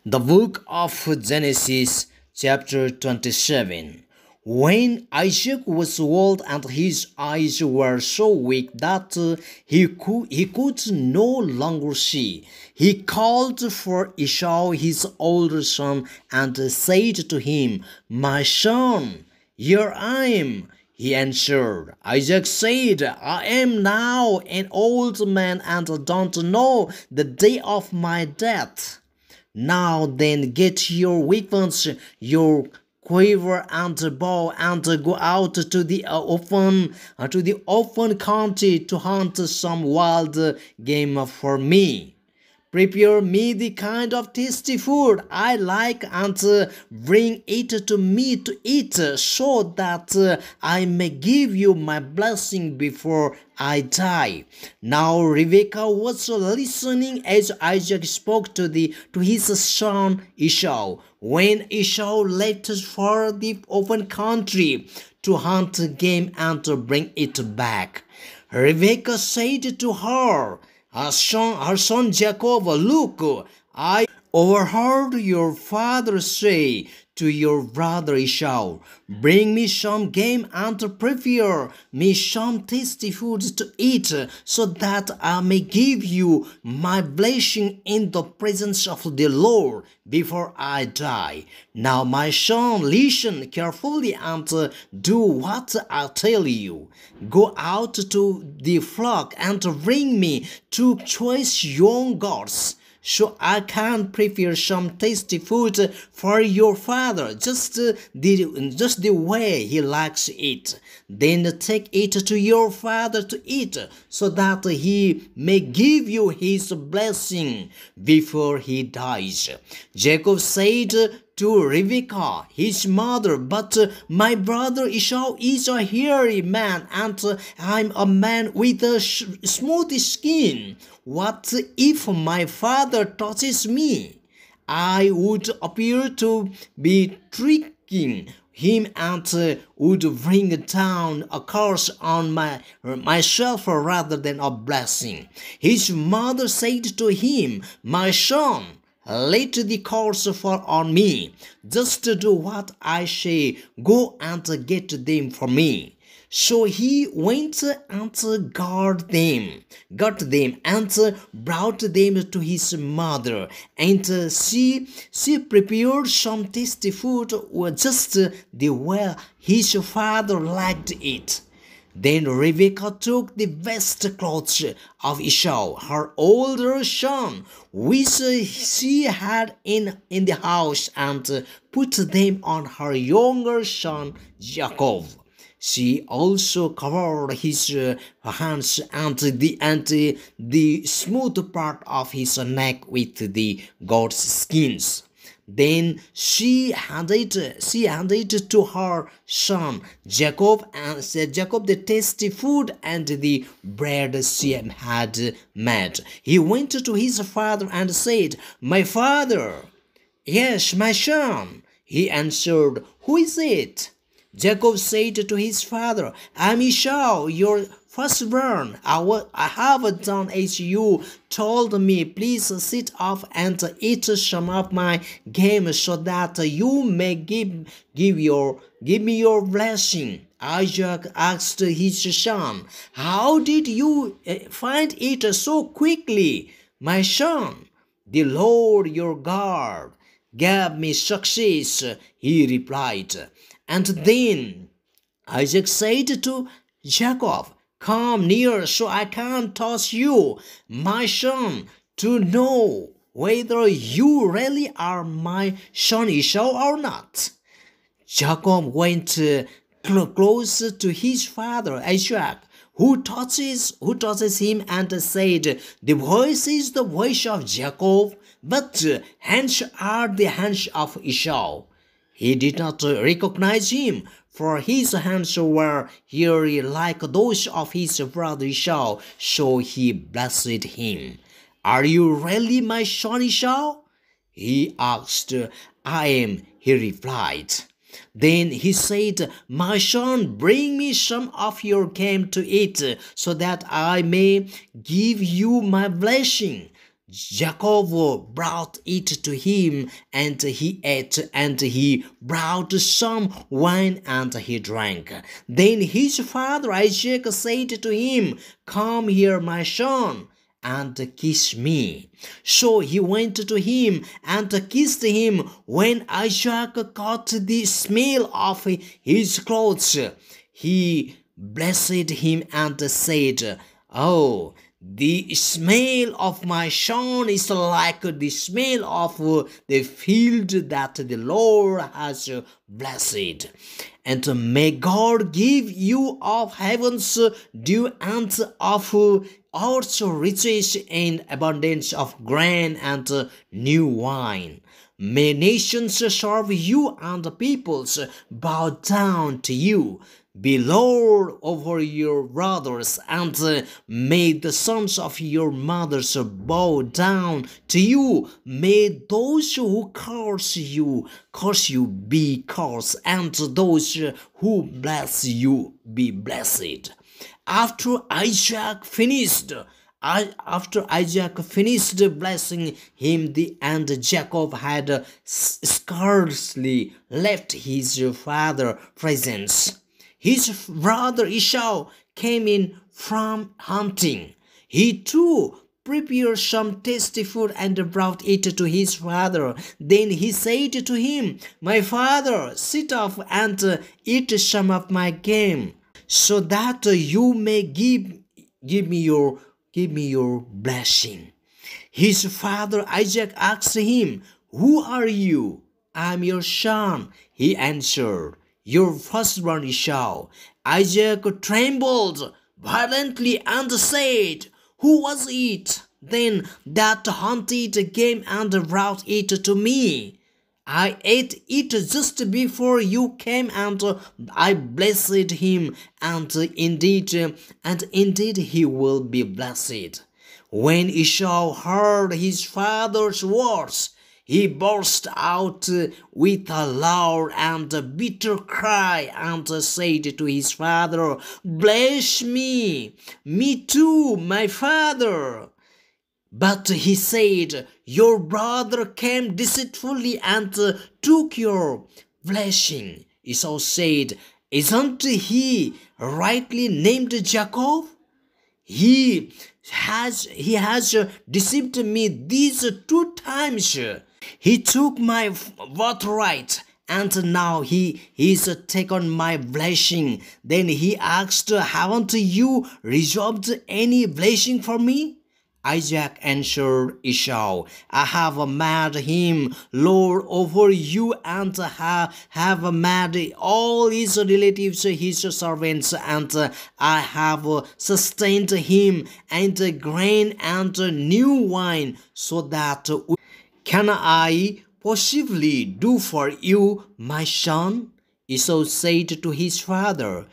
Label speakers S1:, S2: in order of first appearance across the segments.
S1: The book of Genesis, chapter 27. When Isaac was old and his eyes were so weak that he could no longer see, he called for Esau his older son and said to him, "My son, here I am." He answered. Isaac said, "I am now an old man and don't know the day of my death. Now then, get your weapons, your quiver and bow, and go out to the open country to hunt some wild game for me. Prepare me the kind of tasty food I like and bring it to me to eat so that I may give you my blessing before I die." Now Rebekah was listening as Isaac spoke to his son Esau. When Esau left for the open country to hunt game and to bring it back, Rebekah said to her son Jacob, "Look, I overheard your father say to your brother Esau, 'Bring me some game and prepare me some tasty food to eat, so that I may give you my blessing in the presence of the Lord before I die.' Now, my son, listen carefully and do what I tell you. Go out to the flock and bring me 2 choice young goats, so I can prepare some tasty food for your father, just the way he likes it. Then take it to your father to eat, so that he may give you his blessing before he dies." Jacob said to Rebekah, his mother, "But my brother Esau is a hairy man, and I'm a man with a smooth skin. What if my father touches me? I would appear to be tricking him and would bring down a curse on myself rather than a blessing." His mother said to him, "My son, let the curse fall on me. Just do what I say. Go and get them for me." So he went and got them and brought them to his mother, and she prepared some tasty food just the way his father liked it. Then Rebekah took the best clothes of Esau, her older son, which she had in the house, and put them on her younger son Jacob. She also covered his hands and the smooth part of his neck with the goat's skins. Then she handed to her son Jacob the tasty food and the bread she had made. He went to his father and said, "My father." "Yes, my son," he answered. "Who is it?" Jacob said to his father, "I'm Esau, your firstborn. I have done as you told me. Please sit up and eat some of my game, so that you may give me your blessing." Isaac asked his son, "How did you find it so quickly, my son?" "The Lord your God gave me success," he replied. And then Isaac said to Jacob, "Come near so I can touch you, my son, to know whether you really are my son Esau or not." Jacob went close to his father Isaac, who touches him and said, "The voice is the voice of Jacob, but hands are the hands of Esau." He did not recognize him, for his hands were hairy like those of his brother Esau, so he blessed him. "Are you really my son Esau?" he asked. "I am," he replied. Then he said, "My son, bring me some of your game to eat, so that I may give you my blessing." Jacob brought it to him, and he ate, and he brought some wine, and he drank. Then his father Isaac said to him, "Come here, my son, and kiss me." So he went to him and kissed him. When Isaac caught the smell of his clothes, he blessed him and said, "Oh, the smell of my son is like the smell of the field that the Lord has blessed. And may God give you of heaven's dew and of earth's riches and abundance of grain and new wine. May nations serve you and peoples bow down to you. Be Lord over your brothers, and may the sons of your mothers bow down to you. May those who curse you be cursed, and those who bless you be blessed." After Isaac finished blessing him, and Jacob had scarcely left his father's presence, his brother Esau came in from hunting. He too prepared some tasty food and brought it to his father. Then he said to him, "My father, sit up and eat some of my game, so that you may give me your blessing." His father Isaac asked him, "Who are you?" "I am your son," he answered, "your firstborn Esau." Isaac trembled violently and said, "Who was it then that hunted game and brought it to me? I ate it just before you came, and I blessed him, and indeed he will be blessed." When Esau heard his father's words, he burst out with a loud and bitter cry and said to his father, "Bless me, me too, my father." But he said, "Your brother came deceitfully and took your blessing." Esau said, "Isn't he rightly named Jacob? He has deceived me these 2 times. He took my birthright, and now he's taken my blessing." Then he asked, "Haven't you reserved any blessing for me?" Isaac answered Esau, "I have made him lord over you, and have made all his relatives his servants, and I have sustained him and grain and new wine, so that can I possibly do for you, my son?" Esau said to his father,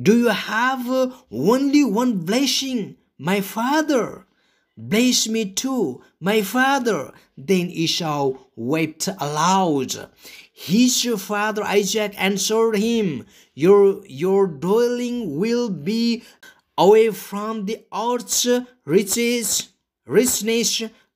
S1: "Do you have only one blessing, my father? Bless me too, my father." Then Esau wept aloud. His father Isaac answered him, Your dwelling will be away from the earth's richness,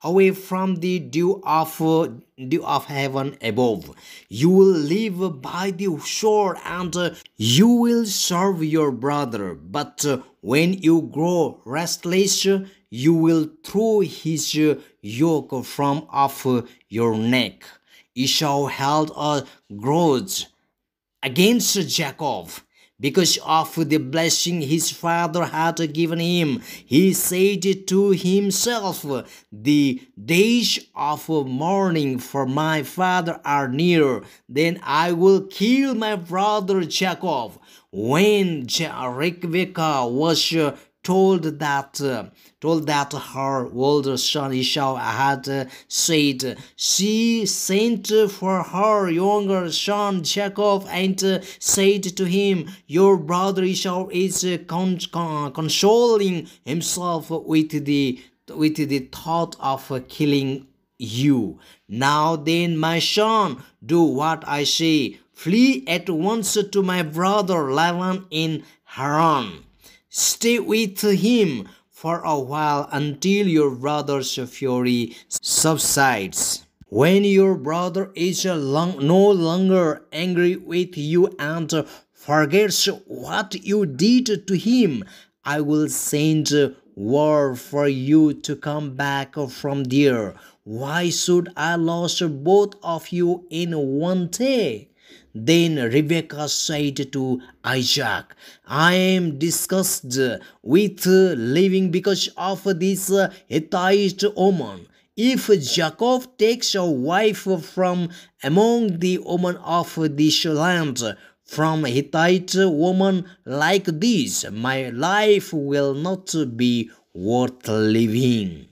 S1: away from the dew of heaven above. You will live by the shore, and you will serve your brother. But when you grow restless, you will throw his yoke from off your neck. Esau held a grudge against Jacob because of the blessing his father had given him. He said to himself, "The days of mourning for my father are near. Then I will kill my brother Jacob." When Rebekah was told that her older son Esau had said, she sent for her younger son Jacob and said to him, "Your brother Esau is consoling himself with the thought of killing you. Now then, my son, do what I say. Flee at once to my brother Laban in Haran. Stay with him, for a while until your brother's fury subsides. When your brother is no longer angry with you and forgets what you did to him, I will send word for you to come back from there. Why should I lose both of you in one day? Then Rebekah said to Isaac, I am disgusted with living because of this Hittite woman. If Jacob takes a wife from among the women of this land, from a Hittite woman like this, my life will not be worth living.